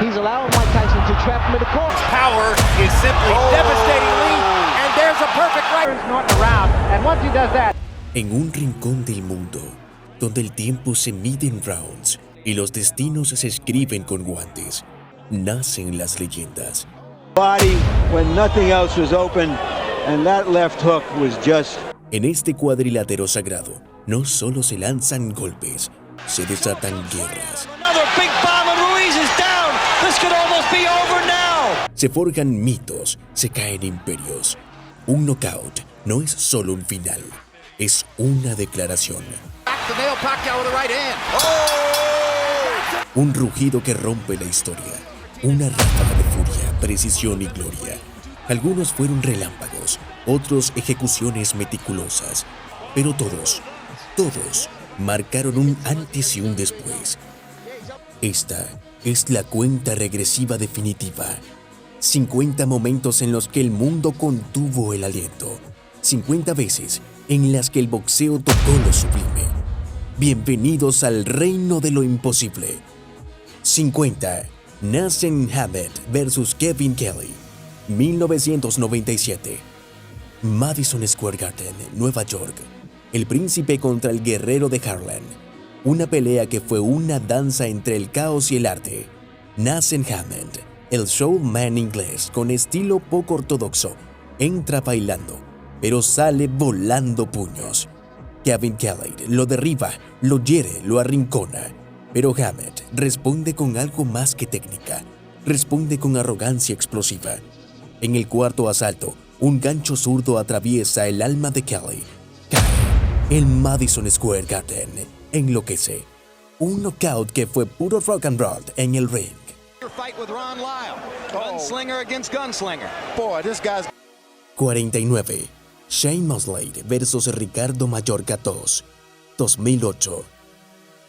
He's allowing Mike Tyson to trap him in the corner. Power is simply devastatingly, and there's a perfect right. Norton around, and once he does that, En un rincón del mundo, donde el tiempo se mide en rounds y los destinos se escriben con guantes, nacen las leyendas. Body when nothing else was open, and that left hook was just. En este cuadrilátero sagrado, no solo se lanzan golpes, se desatan guerras. Another big bomb and Ruiz is down. This could almost be over now. Se forjan mitos, se caen imperios. Un knockout no es solo un final, es una declaración. Back to nail Pacquiao with the right hand. Un rugido que rompe la historia. Una ráfaga de furia, precisión y gloria. Algunos fueron relámpagos, otros ejecuciones meticulosas. Pero todos marcaron un antes y un después. Esta es la cuenta regresiva definitiva. 50 momentos en los que el mundo contuvo el aliento. 50 veces en las que el boxeo tocó lo sublime. Bienvenidos al reino de lo imposible. 50. Naseem Hamed vs. Kevin Kelly, 1997. Madison Square Garden, Nueva York. El príncipe contra el guerrero de Harlem. Una pelea que fue una danza entre el caos y el arte. Naseem Hamed, el showman inglés con estilo poco ortodoxo, entra bailando, pero sale volando puños. Kevin Kelly lo derriba, lo hiere, lo arrincona. Pero Hamed responde con algo más que técnica. Responde con arrogancia explosiva. En el cuarto asalto, un gancho zurdo atraviesa el alma de Kelly. Cae en Madison Square Garden. Enloquece. Un knockout que fue puro rock and roll en el ring. Fight with Ron Lyle. Gunslinger against gunslinger. 49. Shane Mosley vs. Ricardo Mayorga 2, 2008.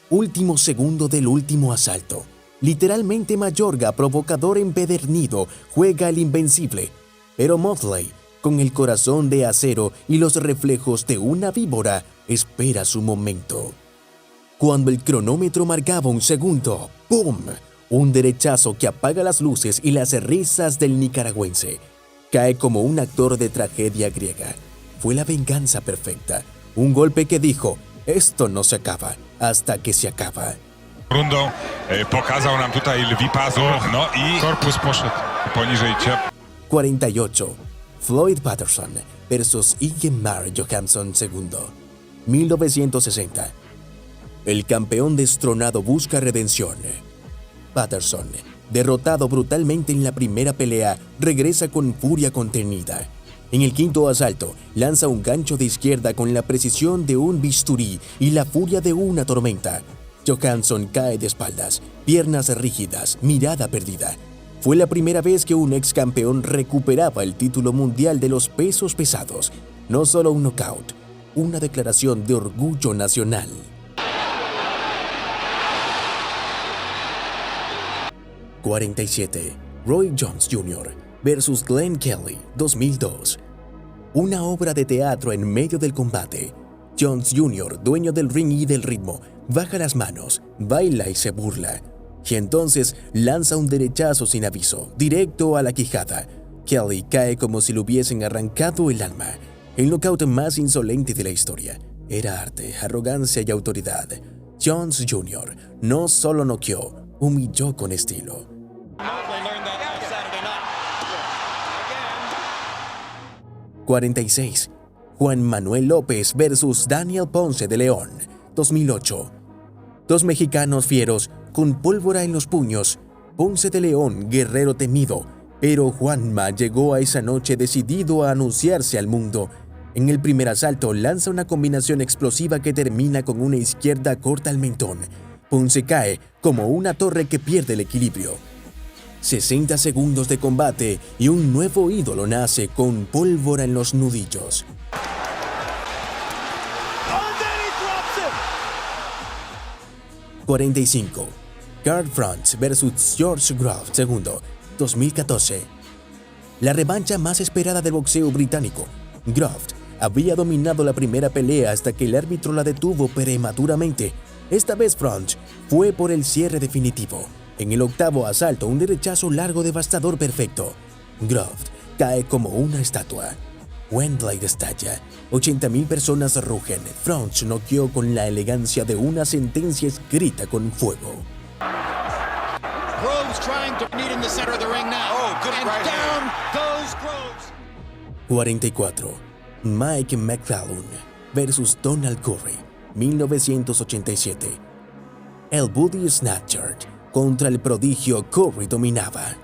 Último segundo del último asalto. Literalmente Mayorga, provocador empedernido, juega el invencible. Pero Mosley, con el corazón de acero y los reflejos de una víbora, espera su momento. Cuando el cronómetro marcaba un segundo, ¡pum! Un derechazo que apaga las luces y las risas del nicaragüense. Cae como un actor de tragedia griega. Fue la venganza perfecta. Un golpe que dijo, esto no se acaba hasta que se acaba. Rundą pokazał nam tutaj lwi pazur, no i korpus poszedł poniżej ciep. 48. Floyd Patterson vs. Ingemar Johansson II, 1960. El campeón destronado busca redención. Patterson, derrotado brutalmente en la primera pelea, regresa con furia contenida. En el quinto asalto, lanza un gancho de izquierda con la precisión de un bisturí y la furia de una tormenta. Johansson cae de espaldas, piernas rígidas, mirada perdida. Fue la primera vez que un ex campeón recuperaba el título mundial de los pesos pesados. No solo un knockout, una declaración de orgullo nacional. 47. Roy Jones Jr. vs. Glenn Kelly, 2002. Una obra de teatro en medio del combate. Jones Jr., dueño del ring y del ritmo, baja las manos, baila y se burla. Y entonces lanza un derechazo sin aviso, directo a la quijada. Kelly cae como si le hubiesen arrancado el alma. El knockout más insolente de la historia. Era arte, arrogancia y autoridad. Jones Jr. no solo noqueó, humilló con estilo. 46. Juan Manuel López vs. Daniel Ponce de León, 2008. Dos mexicanos fieros con pólvora en los puños. Ponce de León, guerrero temido, pero Juanma llegó a esa noche decidido a anunciarse al mundo. En el primer asalto lanza una combinación explosiva que termina con una izquierda corta al mentón. Ponce cae como una torre que pierde el equilibrio. 60 segundos de combate y un nuevo ídolo nace con pólvora en los nudillos. 45. Carl Franz vs. George Groves II, 2014. La revancha más esperada del boxeo británico. Groves había dominado la primera pelea hasta que el árbitro la detuvo prematuramente. Esta vez Franz fue por el cierre definitivo. En el octavo asalto, un derechazo largo devastador perfecto. Groft cae como una estatua. Wembley estalla. 80.000 personas rugen. Froch noqueó con la elegancia de una sentencia escrita con fuego. Groves trying to meet in the center of the ring now. Oh, good and right down hand. goes Groves. 44. Mike McFallon versus Donald Curry, 1987. El Booty Snatcher contra el prodigio Curry dominaba.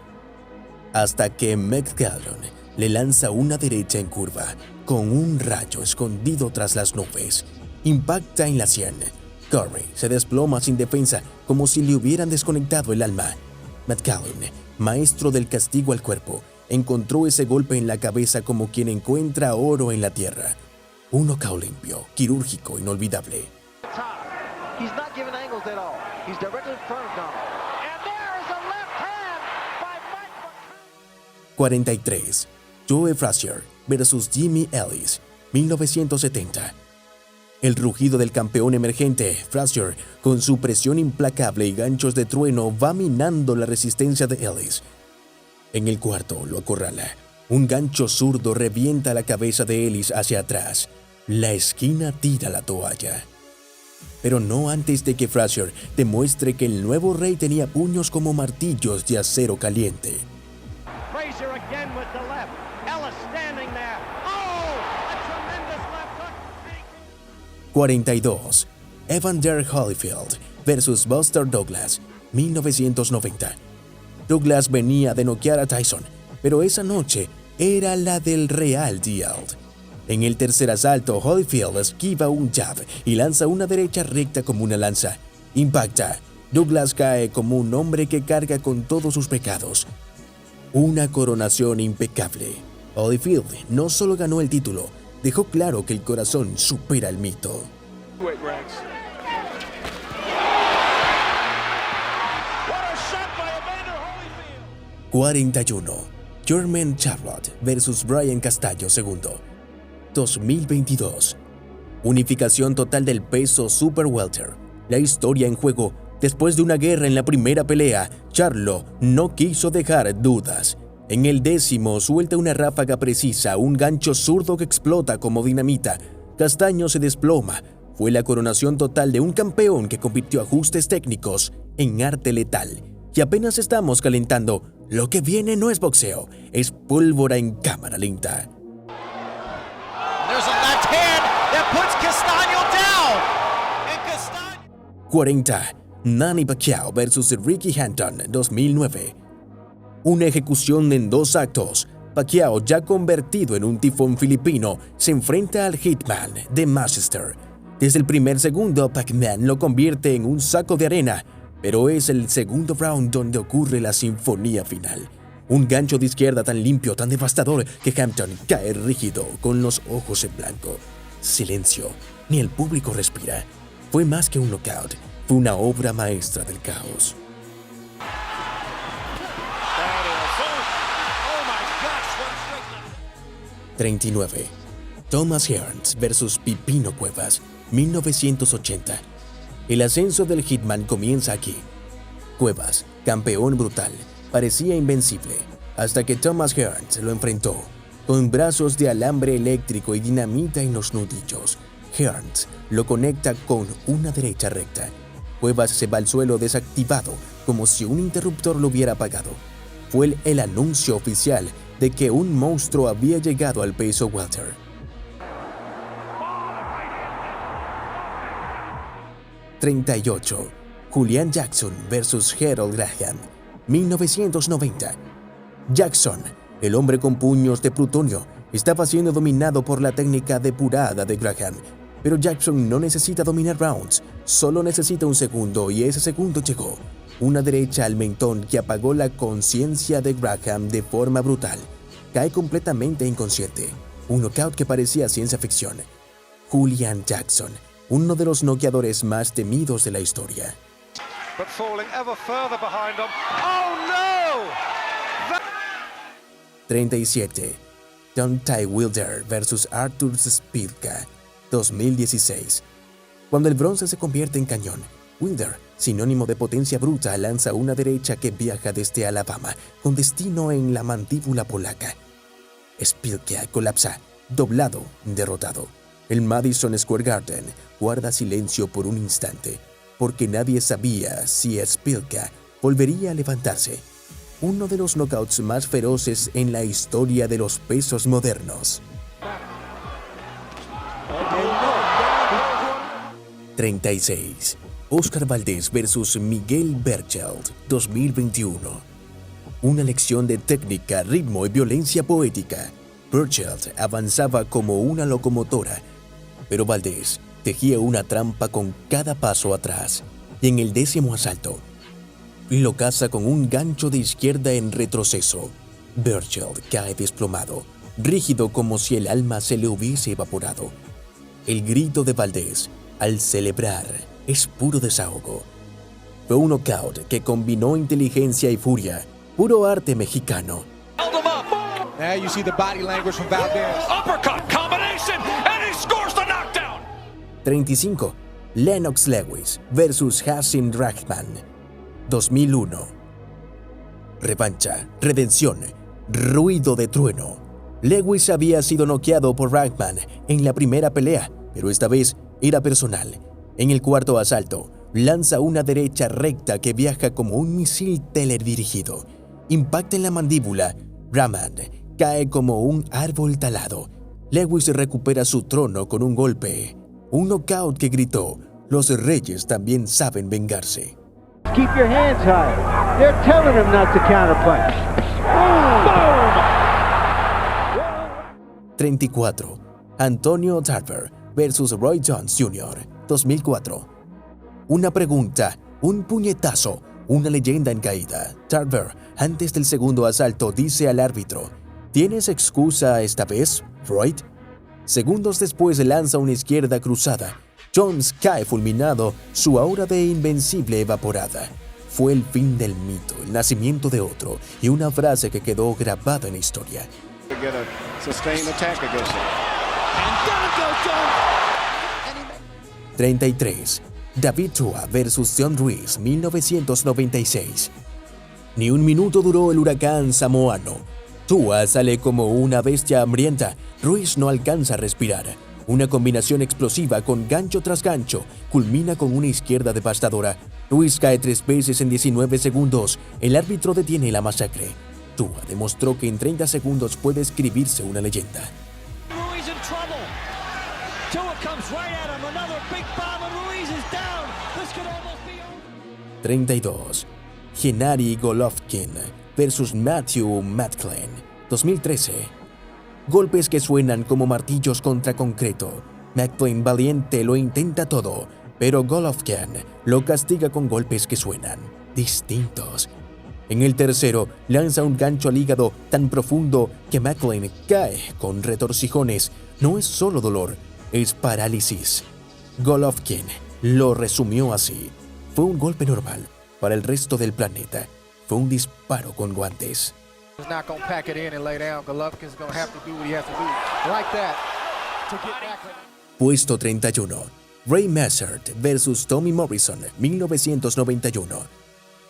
Hasta que McFallon le lanza una derecha en curva con un rayo escondido tras las nubes. Impacta en la sien. Curry se desploma sin defensa como si le hubieran desconectado el alma. McFallon, maestro del castigo al cuerpo, encontró ese golpe en la cabeza como quien encuentra oro en la tierra. Un knockout limpio, quirúrgico, inolvidable. He's not giving angles at all. He's directly in front of Donald. And there is a left hand by Mike McFallon. 43. Joe Frazier versus Jimmy Ellis, 1970. El rugido del campeón emergente, Frazier, con su presión implacable y ganchos de trueno, va minando la resistencia de Ellis. En el cuarto lo acorrala. Un gancho zurdo revienta la cabeza de Ellis hacia atrás. La esquina tira la toalla. Pero no antes de que Frazier demuestre que el nuevo rey tenía puños como martillos de acero caliente. Frazier again with the left. Ellis standing there. Oh, a tremendous left hook. 42. Evander Holyfield versus Buster Douglas, 1990. Douglas venía de noquear a Tyson, pero esa noche era la del real deal. En el tercer asalto, Holyfield esquiva un jab y lanza una derecha recta como una lanza. Impacta. Douglas cae como un hombre que carga con todos sus pecados. Una coronación impecable. Holyfield no solo ganó el título, dejó claro que el corazón supera el mito. 41. Jermaine Charlotte versus Brian Castaño II, 2022. Unificación total del peso Super Welter. La historia en juego. Después de una guerra en la primera pelea, Charlo no quiso dejar dudas. En el décimo suelta una ráfaga precisa, un gancho zurdo que explota como dinamita. Castaño se desploma. Fue la coronación total de un campeón que convirtió ajustes técnicos en arte letal. Y apenas estamos calentando. Lo que viene no es boxeo, es pólvora en cámara lenta. There's a left hand that puts Castaño down. And Castaño... 40. Manny Pacquiao versus Ricky Hatton, 2009. Una ejecución en dos actos. Pacquiao, ya convertido en un tifón filipino, se enfrenta al Hitman de Manchester. Desde el primer segundo, Pac-Man lo convierte en un saco de arena, pero es el segundo round donde ocurre la sinfonía final. Un gancho de izquierda tan limpio, tan devastador, que Hampton cae rígido, con los ojos en blanco. Silencio, ni el público respira. Fue más que un knockout, fue una obra maestra del caos. 39. Thomas Hearns versus Pipino Cuevas, 1980. El ascenso del Hitman comienza aquí. Cuevas, campeón brutal, parecía invencible, hasta que Thomas Hearns lo enfrentó. Con brazos de alambre eléctrico y dinamita en los nudillos, Hearns lo conecta con una derecha recta. Cuevas se va al suelo desactivado, como si un interruptor lo hubiera apagado. Fue el anuncio oficial de que un monstruo había llegado al peso welter. 38. Julian Jackson versus Harold Graham, 1990. Jackson, el hombre con puños de plutonio, estaba siendo dominado por la técnica depurada de Graham, pero Jackson no necesita dominar rounds, solo necesita un segundo, y ese segundo llegó. Una derecha al mentón que apagó la conciencia de Graham de forma brutal. Cae completamente inconsciente. Un knockout que parecía ciencia ficción. Julian Jackson, uno de los noqueadores más temidos de la historia. But falling ever further behind them. Oh no! 37. Deontay Wilder versus Artur Szpilka, 2016. Cuando el bronce se convierte en cañón, Wilder, sinónimo de potencia bruta, lanza una derecha que viaja desde Alabama con destino en la mandíbula polaca. Szpilka colapsa, doblado, derrotado. El Madison Square Garden guarda silencio por un instante, porque nadie sabía si Szpilka volvería a levantarse. Uno de los knockouts más feroces en la historia de los pesos modernos. 36. Oscar Valdez versus Miguel Berchelt, 2021. Una lección de técnica, ritmo y violencia poética. Berchelt avanzaba como una locomotora, pero Valdez tejía una trampa con cada paso atrás, y en el 10º asalto lo caza con un gancho de izquierda en retroceso. Berchelt cae desplomado, rígido como si el alma se le hubiese evaporado. El grito de Valdez, al celebrar, es puro desahogo. Fue un knockout que combinó inteligencia y furia, puro arte mexicano. Now you see the body language from Valdez. Uppercut combination, and he scores the knockdown. 35. Lennox Lewis versus Hasim Rahman, 2001. Revancha, redención, ruido de trueno. Lewis había sido noqueado por Rahman en la primera pelea, pero esta vez era personal. En el 4º asalto, lanza una derecha recta que viaja como un misil teledirigido. Impacta en la mandíbula. Rahman cae como un árbol talado. Lewis recupera su trono con un golpe. Un knockout que gritó: los reyes también saben vengarse. Keep your hands high. They're telling him not to counterpunch. Boom! 34. Antonio Tarver versus Roy Jones Jr., 2004. Una pregunta, un puñetazo, una leyenda en caída. Tarver, antes del 2º asalto, dice al árbitro: ¿tienes excusa esta vez, Floyd? Segundos después lanza una izquierda cruzada. Jones cae fulminado, su aura de invencible evaporada. Fue el fin del mito, el nacimiento de otro, y una frase que quedó grabada en la historia. 33. David Tua versus John Ruiz, 1996. Ni un minuto duró el huracán samoano. Tua sale como una bestia hambrienta. Ruiz no alcanza a respirar. Una combinación explosiva con gancho tras gancho culmina con una izquierda devastadora. Ruiz cae 3 veces en 19 segundos. El árbitro detiene la masacre. Tua demostró que en 30 segundos puede escribirse una leyenda. Ruiz in trouble. Tua comes right at him. Another big bomb and Ruiz is down. This could almost be over. 32. Gennady Golovkin versus Matthew Macklin, 2013. Golpes que suenan como martillos contra concreto. Macklin, valiente, lo intenta todo, pero Golovkin lo castiga con golpes que suenan distintos. En el tercero, lanza un gancho al hígado tan profundo que Macklin cae con retorcijones. No es solo dolor, es parálisis. Golovkin lo resumió así: fue un golpe normal para el resto del planeta. Fue un disparo con guantes. He's not going to pack it in and lay down. Golovkin's going to have to do what he has to do. Like that. To get back. Puesto 31. Ray Messert versus Tommy Morrison, 1991.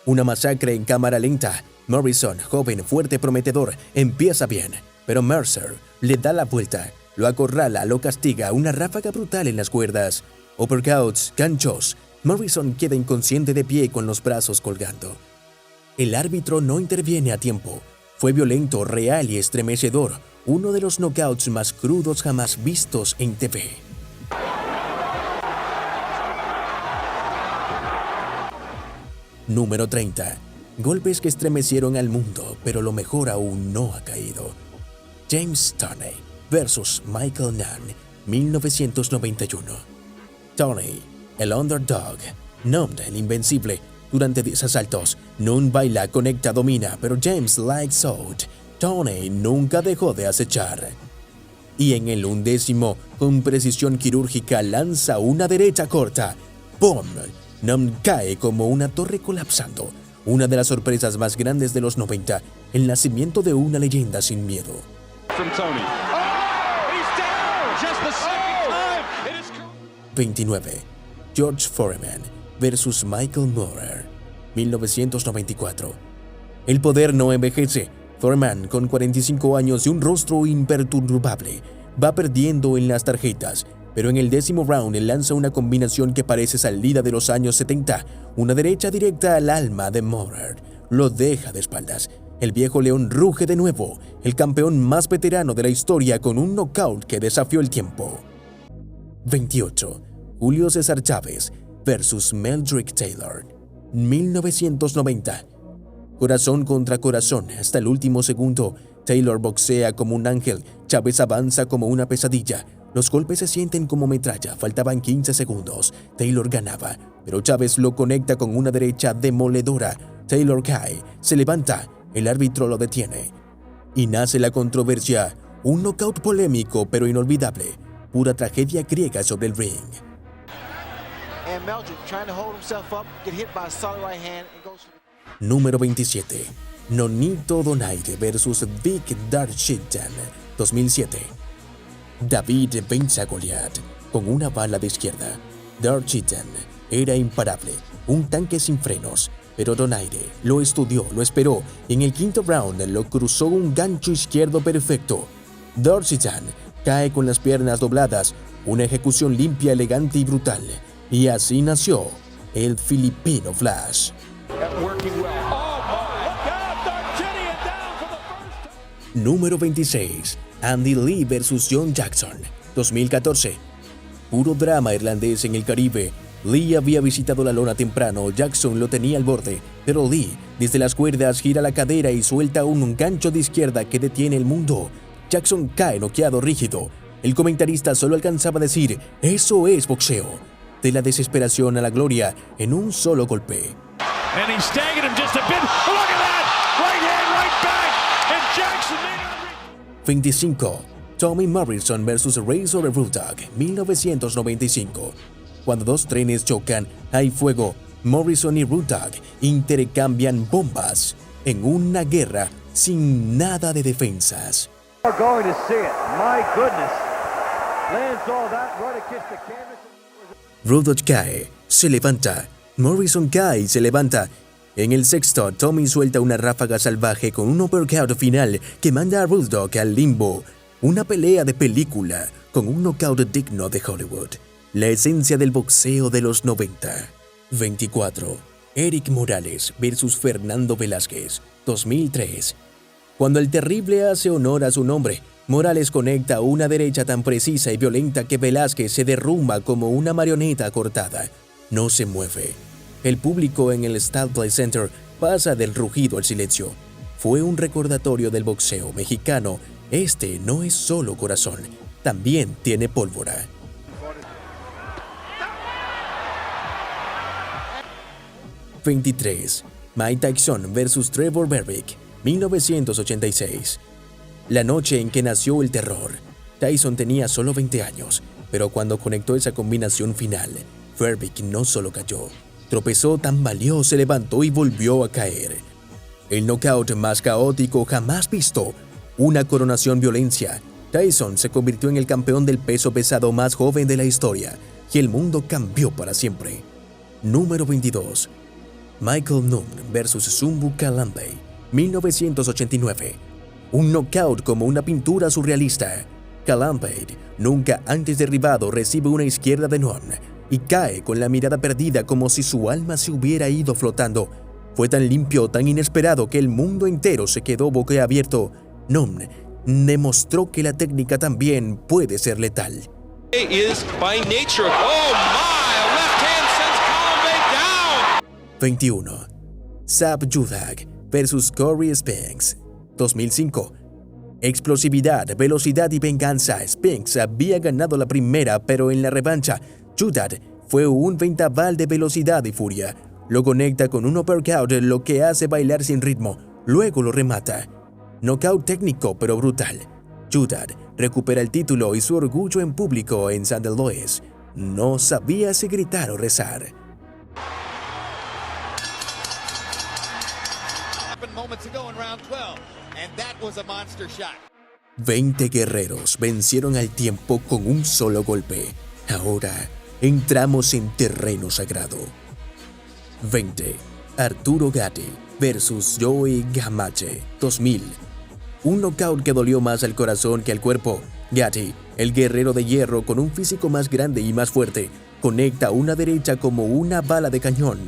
Una masacre en cámara lenta. Morrison, joven, fuerte, prometedor, empieza bien, pero Mercer le da la vuelta, lo acorrala, lo castiga, una ráfaga brutal en las cuerdas. Uppercuts, ganchos. Morrison queda inconsciente de pie con los brazos colgando. El árbitro no interviene a tiempo. Fue violento, real y estremecedor, uno de los knockouts más crudos jamás vistos en TV. Número 30. Golpes que estremecieron al mundo, pero lo mejor aún no ha caído. James Toney versus Michael Nunn, 1991. Toney, el underdog. Nunn, el invencible. Durante 10 asaltos, Nunn baila, conecta, domina, pero James likes out. Toney nunca dejó de acechar. Y en el 11º, con precisión quirúrgica, lanza una derecha corta. ¡Pum! Nunn cae como una torre colapsando. Una de las sorpresas más grandes de los 90, el nacimiento de una leyenda sin miedo. 29. George Foreman versus Michael Moorer, 1994. El poder no envejece. Thurman, con 45 años y un rostro imperturbable, va perdiendo en las tarjetas, pero en el 10º round lanza una combinación que parece salida de los años 70, una derecha directa al alma de Moorer. Lo deja de espaldas. El viejo león ruge de nuevo, el campeón más veterano de la historia con un knockout que desafió el tiempo. 28. Julio César Chávez versus Meldrick Taylor, 1990. Corazón contra corazón hasta el último segundo. Taylor boxea como un ángel, Chávez avanza como una pesadilla. Los golpes se sienten como metralla, faltaban 15 segundos. Taylor ganaba, pero Chávez lo conecta con una derecha demoledora. Taylor cae, se levanta, el árbitro lo detiene. Y nace la controversia, un knockout polémico pero inolvidable, pura tragedia griega sobre el ring. And Meldrick trying to hold himself up, get hit by a solid right hand and goes. Número 27. Nonito Donaire versus Vic Darchinyan, 2007. David vence a Goliath con una bala de izquierda. Darchinyan era imparable, un tanque sin frenos, pero Donaire lo estudió, lo esperó. En el 5º round lo cruzó un gancho izquierdo perfecto. Darchinyan cae con las piernas dobladas, una ejecución limpia, elegante y brutal. Y así nació el Filipino Flash. Número 26. Andy Lee versus John Jackson, 2014. Puro drama irlandés en el Caribe. Lee había visitado la lona temprano, Jackson lo tenía al borde, pero Lee, desde las cuerdas, gira la cadera y suelta un gancho de izquierda que detiene el mundo. Jackson cae noqueado rígido. El comentarista solo alcanzaba a decir, eso es boxeo. De la desesperación a la gloria en un solo golpe. 25. Tommy Morrison versus Razor Ruddock, 1995. Cuando dos trenes chocan, hay fuego. Morrison y Ruddock intercambian bombas en una guerra sin nada de defensas. We're going to see it. My goodness. Lands all that right against the canvas. Ruddock cae, se levanta. Morrison cae y se levanta. En el 6º, Tommy suelta una ráfaga salvaje con un uppercut final que manda a Ruddock al limbo. Una pelea de película con un knockout digno de Hollywood. La esencia del boxeo de los 90. 24. Eric Morales versus Fernando Velázquez, 2003. Cuando el terrible hace honor a su nombre, Morales conecta una derecha tan precisa y violenta que Velázquez se derrumba como una marioneta cortada. No se mueve. El público en el Staples Center pasa del rugido al silencio. Fue un recordatorio del boxeo mexicano. Este no es solo corazón, también tiene pólvora. 23. Mike Tyson versus Trevor Berbick, 1986. La noche en que nació el terror. Tyson tenía solo 20 años, pero cuando conectó esa combinación final, Berbick no solo cayó, tropezó, tambaleó, se levantó y volvió a caer. El knockout más caótico jamás visto. Una coronación violencia. Tyson se convirtió en el campeón del peso pesado más joven de la historia y el mundo cambió para siempre. Número 22. Michael Nunn versus Zumbu Kalambay, 1989. Un knockout como una pintura surrealista. Kalambay, nunca antes derribado, recibe una izquierda de Nunn y cae con la mirada perdida como si su alma se hubiera ido flotando. Fue tan limpio, tan inesperado que el mundo entero se quedó boquiabierto. Nunn demostró que la técnica también puede ser letal. 21. Zab Judak versus Corey Spinks, 2005. Explosividad, velocidad y venganza. Spinks había ganado la primera, pero en la revancha, Judak fue un vendaval de velocidad y furia. Lo conecta con un uppercut, lo que hace bailar sin ritmo. Luego lo remata. Knockout técnico pero brutal. Judak recupera el título y su orgullo en público en St. Louis. No sabía si gritar o rezar. 20 guerreros vencieron al tiempo con un solo golpe. Ahora entramos en terreno sagrado. 20. Arturo Gatti versus Joey Gamache, 2000. Un knockout que dolió más al corazón que al cuerpo. Gatti, el guerrero de hierro con un físico más grande y más fuerte, conecta una derecha como una bala de cañón.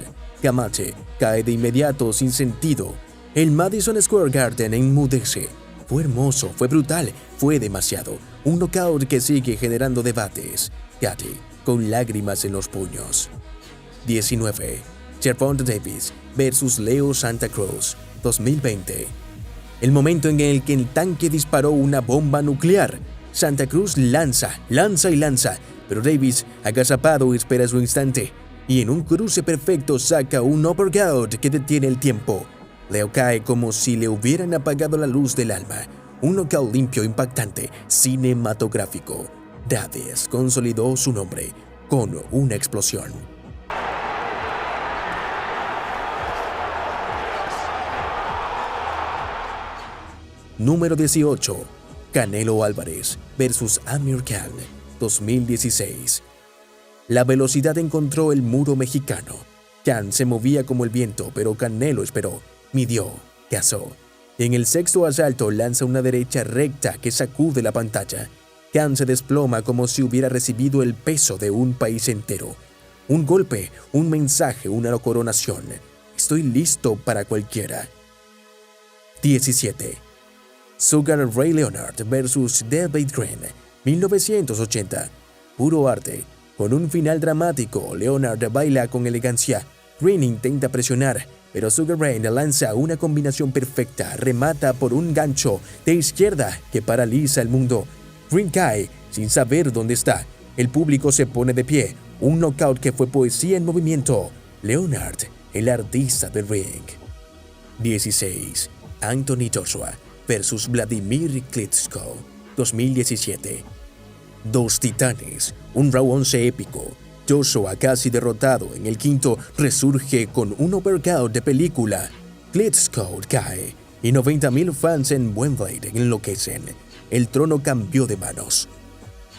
Gamache cae de inmediato sin sentido. El Madison Square Garden enmudece. Fue hermoso, fue brutal, fue demasiado. Un knockout que sigue generando debates. Gatti con lágrimas en los puños. 19. Gervonta Davis versus Leo Santa Cruz, 2020. El momento en el que el tanque disparó una bomba nuclear. Santa Cruz lanza, pero Davis, agazapado, espera su instante y en un cruce perfecto saca un uppercut que detiene el tiempo. Leo cae como si le hubieran apagado la luz del alma. Un knockout limpio, impactante, cinematográfico. Davis consolidó su nombre con una explosión. Número 18. Canelo Álvarez versus Amir Khan, 2016. La velocidad encontró el muro mexicano. Khan se movía como el viento, pero Canelo esperó, midió, cazó. En el sexto asalto lanza una derecha recta que sacude la pantalla. Khan se desploma como si hubiera recibido el peso de un país entero. Un golpe, un mensaje, una coronación. Estoy listo para cualquiera. 17. Sugar Ray Leonard versus David Green, 1980. Puro arte. Con un final dramático, Leonard baila con elegancia. Green intenta presionar, pero Sugar Ray lanza una combinación perfecta, remata por un gancho de izquierda que paraliza el mundo. Green cae sin saber dónde está. El público se pone de pie. Un knockout que fue poesía en movimiento. Leonard, el artista del ring. 16. Anthony Joshua versus Vladimir Klitschko, 2017. Dos titanes, un round 11 épico. Joshua, casi derrotado en el quinto, resurge con un uppercut de película. Klitschko cae y 90,000 fans en Wembley enloquecen. El trono cambió de manos.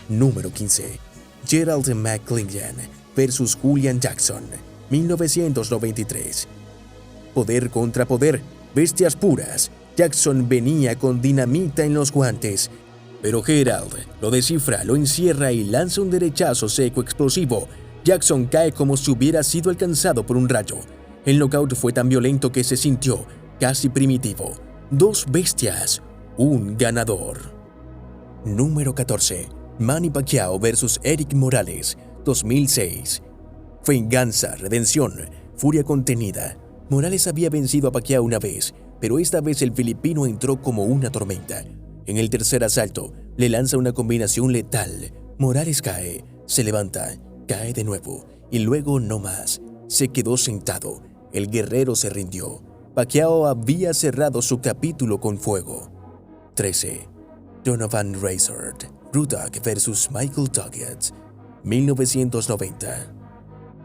Número 15. Gerald McClellan versus Julian Jackson, 1993. Poder contra poder, bestias puras. Jackson venía con dinamita en los guantes, pero Gerald lo descifra, lo encierra y lanza un derechazo seco explosivo. Jackson cae como si hubiera sido alcanzado por un rayo. El knockout fue tan violento que se sintió casi primitivo. Dos bestias, un ganador. Número 14. Manny Pacquiao versus Eric Morales, 2006. Venganza, redención, furia contenida. Morales había vencido a Pacquiao una vez, pero esta vez el filipino entró como una tormenta. En el tercer asalto, le lanza una combinación letal. Morales cae, se levanta, cae de nuevo, y luego no más. Se quedó sentado. El guerrero se rindió. Pacquiao había cerrado su capítulo con fuego. 13. Donovan Razor, Ruddock versus Michael Doggett, 1990.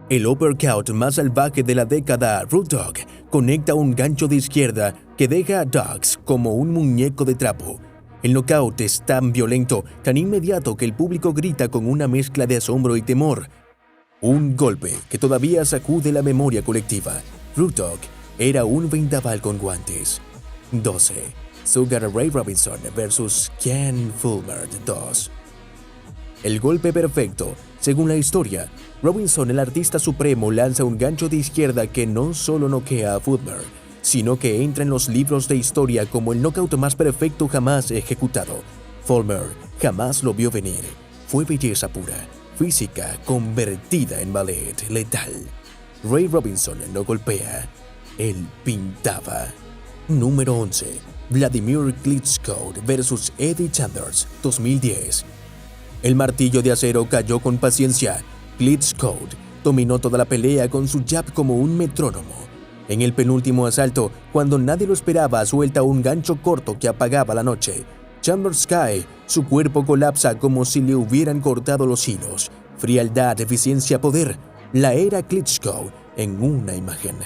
El uppercut más salvaje de la década, Ruddock conecta un gancho de izquierda que deja a Doggett como un muñeco de trapo. El knockout es tan violento, tan inmediato que el público grita con una mezcla de asombro y temor. Un golpe que todavía sacude la memoria colectiva. Ruddock era un vendaval con guantes. 12. Sugar Ray Robinson versus Ken Fulmer 2. El golpe perfecto. Según la historia, Robinson, el artista supremo, lanza un gancho de izquierda que no solo noquea a Fulmer, sino que entra en los libros de historia como el knockout más perfecto jamás ejecutado. Fulmer jamás lo vio venir. Fue belleza pura, física convertida en ballet letal. Ray Robinson no golpea, él pintaba. Número 11. Vladimir Klitschko versus Eddie Chambers, 2010. El martillo de acero cayó con paciencia. Klitschko dominó toda la pelea con su jab como un metrónomo. En el penúltimo asalto, cuando nadie lo esperaba, suelta un gancho corto que apagaba la noche. Chambers cae, su cuerpo colapsa como si le hubieran cortado los hilos. Frialdad, eficiencia, poder. La era Klitschko en una imagen.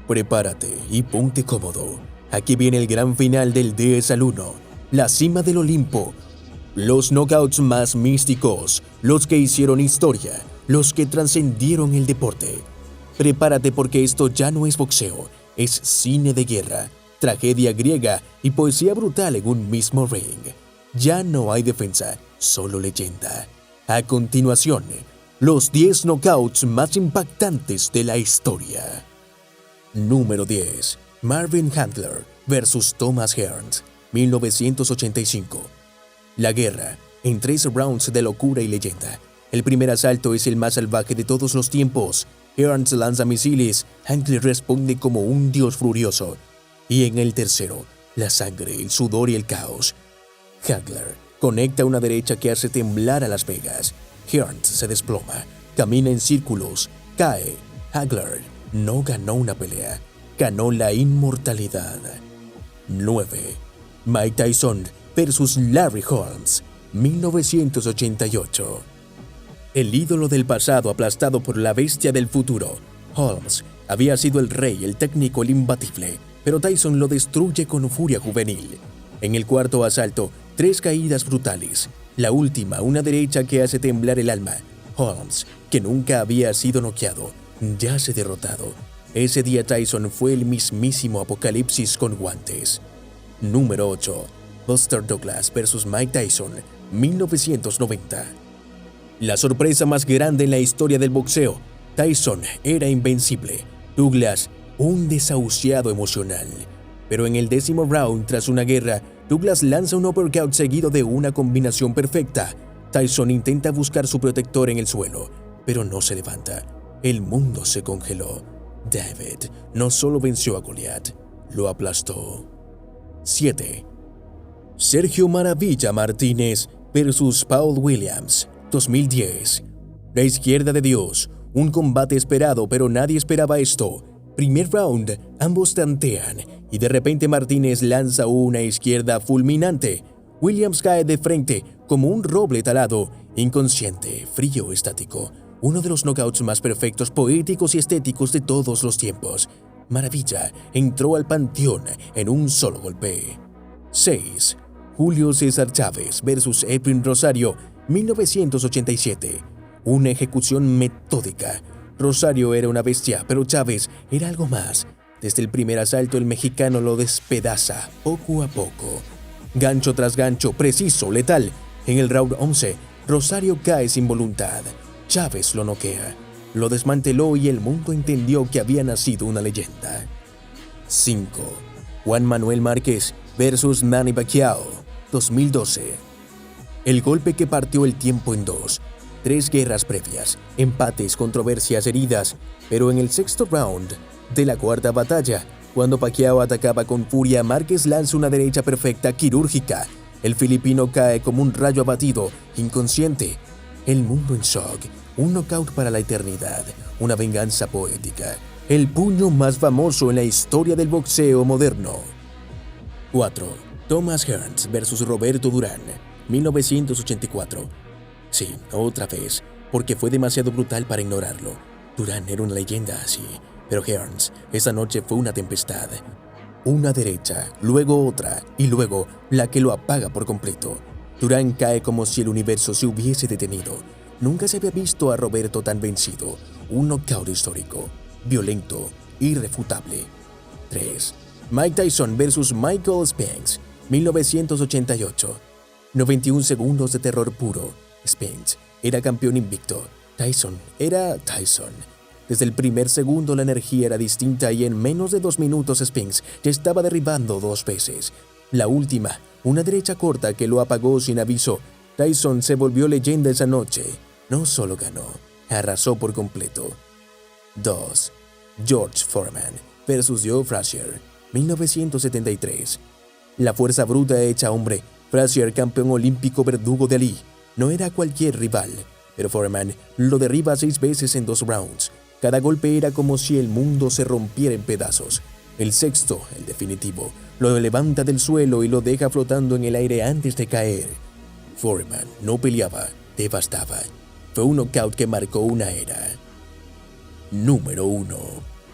Prepárate y ponte cómodo. Aquí viene el gran final del 10 al 1. La cima del Olimpo. Los knockouts más místicos, los que hicieron historia, los que trascendieron el deporte. Prepárate porque esto ya no es boxeo, es cine de guerra, tragedia griega y poesía brutal en un mismo ring. Ya no hay defensa, solo leyenda. A continuación, los 10 knockouts más impactantes de la historia. Número 10. Marvin Hagler vs. Thomas Hearns, 1985. La guerra, en 3 rounds de locura y leyenda. El primer asalto es el más salvaje de todos los tiempos. Hearns lanza misiles, Hagler responde como un dios furioso. Y en el tercero, la sangre, el sudor y el caos. Hagler conecta una derecha que hace temblar a Las Vegas. Hearns se desploma, camina en círculos, cae. Hagler no ganó una pelea, ganó la inmortalidad. 9. Mike Tyson vs. Larry Holmes, 1988. El ídolo del pasado aplastado por la bestia del futuro, Holmes había sido el rey, el técnico, el imbatible, pero Tyson lo destruye con furia juvenil. En el cuarto asalto, 3 caídas brutales. La última, una derecha que hace temblar el alma. Holmes, que nunca había sido noqueado, yace derrotado. Ese día Tyson fue el mismísimo apocalipsis con guantes. Número 8. Buster Douglas vs. Mike Tyson, 1990. La sorpresa más grande en la historia del boxeo. Tyson era invencible. Douglas, un desahuciado emocional. Pero en el 10º round, tras una guerra, Douglas lanza un uppercut seguido de una combinación perfecta. Tyson intenta buscar su protector en el suelo, pero no se levanta. El mundo se congeló. David no solo venció a Goliat, lo aplastó. 7. Sergio Maravilla Martínez vs. Paul Williams, 2010. La izquierda de Dios, un combate esperado, pero nadie esperaba esto. Primer round, ambos tantean y de repente Martínez lanza una izquierda fulminante. Williams cae de frente como un roble talado, inconsciente, frío, estático. Uno de los knockouts más perfectos, poéticos y estéticos de todos los tiempos. Maravilla entró al panteón en un solo golpe. 6. Julio César Chávez vs. Edwin Rosario, 1987. Una ejecución metódica. Rosario era una bestia, pero Chávez era algo más. Desde el primer asalto el mexicano lo despedaza poco a poco. Gancho tras gancho, preciso, letal. En el round 11, Rosario cae sin voluntad. Chávez lo noquea, lo desmanteló y el mundo entendió que había nacido una leyenda. 5. Juan Manuel Márquez vs. Manny Pacquiao, 2012. El golpe que partió el tiempo en dos. 3 guerras previas, empates, controversias, heridas, pero en el 6º round de la 4ª batalla, cuando Pacquiao atacaba con furia, Márquez lanza una derecha perfecta, quirúrgica. El filipino cae como un rayo abatido, inconsciente. El mundo en shock, un knockout para la eternidad, una venganza poética, el puño más famoso en la historia del boxeo moderno. 4. Thomas Hearns vs. Roberto Durán, 1984. Sí, otra vez, porque fue demasiado brutal para ignorarlo. Durán era una leyenda así, pero Hearns esa noche fue una tempestad. Una derecha, luego otra, y luego la que lo apaga por completo. Durán cae como si el universo se hubiese detenido. Nunca se había visto a Roberto tan vencido. Un knockout histórico, violento, irrefutable. 3. Mike Tyson vs. Michael Spinks, 1988. 91 segundos de terror puro. Spinks era campeón invicto. Tyson era Tyson. Desde el primer segundo la energía era distinta y en menos de 2 minutos Spinks ya estaba derribando 2 veces. La última, una derecha corta que lo apagó sin aviso. Tyson se volvió leyenda esa noche. No solo ganó, arrasó por completo. 2. George Foreman vs. Joe Frazier, 1973. La fuerza bruta hecha hombre. Frazier, campeón olímpico, verdugo de Ali. No era cualquier rival, pero Foreman lo derriba 6 veces en 2 rounds. Cada golpe era como si el mundo se rompiera en pedazos. El sexto, el definitivo, lo levanta del suelo y lo deja flotando en el aire antes de caer. Foreman no peleaba, devastaba. Fue un knockout que marcó una era. Número 1.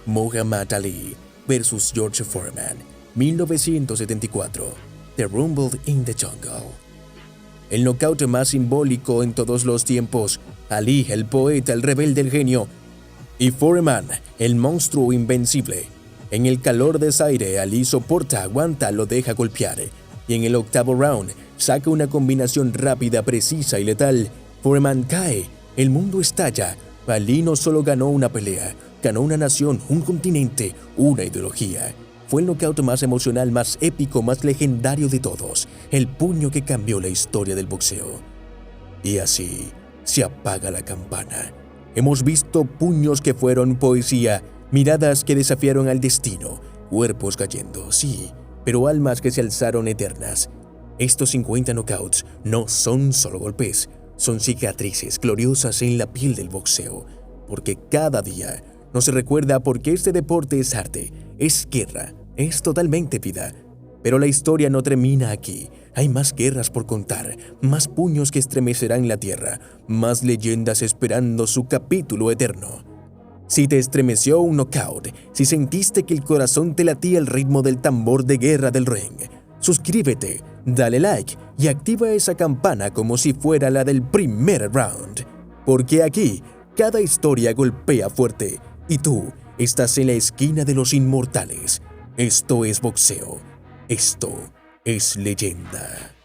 Muhammad Ali vs. George Foreman, 1974. The Rumble in the Jungle. El knockout más simbólico en todos los tiempos. Ali, el poeta, el rebelde, el genio. Y Foreman, el monstruo invencible. En el calor de ese aire, Ali soporta, aguanta, lo deja golpear. Y en el octavo round, saca una combinación rápida, precisa y letal. Foreman cae, el mundo estalla. Ali no solo ganó una pelea, ganó una nación, un continente, una ideología. Fue el knockout más emocional, más épico, más legendario de todos. El puño que cambió la historia del boxeo. Y así se apaga la campana. Hemos visto puños que fueron poesía, miradas que desafiaron al destino, cuerpos cayendo, sí, pero almas que se alzaron eternas. Estos 50 knockouts no son solo golpes, son cicatrices gloriosas en la piel del boxeo, porque cada día nos recuerda por qué este deporte es arte, es guerra, es totalmente vida. Pero la historia no termina aquí. Hay más guerras por contar, más puños que estremecerán la tierra, más leyendas esperando su capítulo eterno. Si te estremeció un knockout, si sentiste que el corazón te latía al ritmo del tambor de guerra del ring, suscríbete, dale like y activa esa campana como si fuera la del primer round. Porque aquí, cada historia golpea fuerte y tú estás en la esquina de los inmortales. Esto es boxeo. Esto es leyenda.